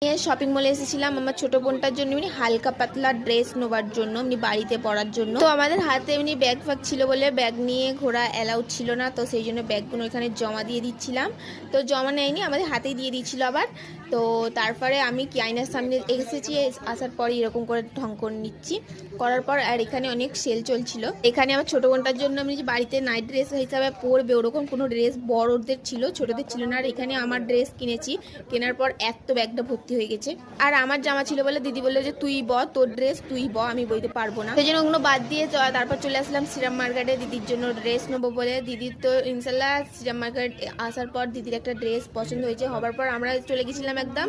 Shopping মলে এসেছিলাম আমার ছোট বোনটার জন্য এমনি হালকা পাতলা ড্রেস নেবার জন্য এমনি বাড়িতে পরার জন্য। তো আমাদের হাতে এমনি ব্যাগ ফ্যাগ ছিল বলে ব্যাগ নিয়ে ঘোরা অ্যালাউড ছিল না, তো সেই জন্য ব্যাগগুলো এখানে জমা দিয়ে দিচ্ছিলাম। তো জমা নেয়নি, আমাদের হাতেই দিয়ে দিচ্ছিল আবার। তো তারপরে আমি কি আয়নার সামনে এসেছি, আসার পরে এরকম করে ঢং করে নিচ্ছি, করার পর আর এখানে অনেক সেল চলছিল। এখানে আমার ছোট বোনটার জন্য আমি যে বাড়িতে নাইট ড্রেস হিসাবে পরবে ওরকম কোনো ড্রেস বড়দের ছিল, ছোটদের ছিল না। আর এখানে আমার ড্রেস কিনেছি, কেনার পর এত ব্যাগটা ভর্তি হয়ে গেছে। আর আমার জামা ছিল বলে দিদি বললো যে তুই ব, তোর ড্রেস তুই ব, আমি বইতে পারবো না। সেই জন্য ওগুলো বাদ দিয়ে তারপর চলে আসলাম শ্রীরাম মার্কেটে দিদির জন্য ড্রেস নেবো বলে। দিদির তো ইনশাল্লাহ শ্রীরাম মার্কেট আসার পর দিদির একটা ড্রেস পছন্দ হয়েছে। হবার পর আমরা চলে গেছিলাম একদম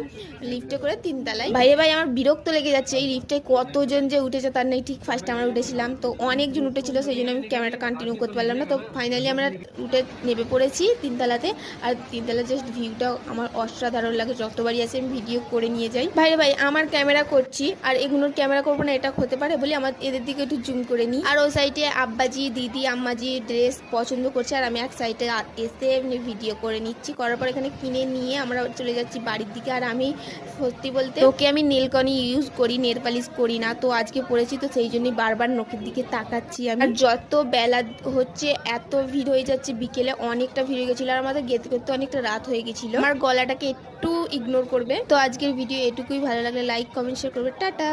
লিফটে করে 3 তলায়। ভাইরে ভাই আমার বিরক্ত লেগে যাচ্ছে, এই লিফটে কতজন যে উঠেছে তার নেই ঠিক। ফার্স্টে আমরা উঠেছিলাম, তো অনেকজন উঠেছিল, সেই জন্য আমি ক্যামেরাটা কন্টিনিউ করতে পারলাম না। তো ফাইনালি আমরা উঠে নেমে পড়েছি 3 তলাতে। আর 3 তলার জাস্ট ভিউটা আমার অসাধারণ লাগে, যতবারই আছে আমি ভিডিও করে নিয়ে যাই। ভাইরে ভাই আমার ক্যামেরা করছি আর এগুলোর ক্যামেরা করবো না, এটা হতে পারে বলে আমার এদের দিকে একটু জুম করে নিই। আর ওই সাইডে আব্বাজি দিদি আম্মাজি ড্রেস পছন্দ করছে, আর আমি এক সাইডে এসে এমনি ভিডিও করে নিচ্ছি। করার পর এখানে কিনে নিয়ে আমরা চলে যাচ্ছি বাড়ির দিকে। আর আমি সত্যি বলতে ওকে আমি নেলকনি ইউজ করি, নেল পালিশ করি না, তো আজকে পড়েছি, তো সেই জন্যই বারবার নখের দিকে তাকাচ্ছি আমি। আর যত বেলা হচ্ছে এত ভিড় হয়ে যাচ্ছে, বিকেলে অনেকটা ভিড় হয়ে গেছিলো, আর আমাদের যেতে করতে অনেকটা রাত হয়ে গেছিলো। আমার গলাটাকে একটু ইগনোর করবে। তো আজকের ভিডিও এটুকুই, ভালো লাগলে লাইক কমেন্ট শেয়ার করবে। টাটা।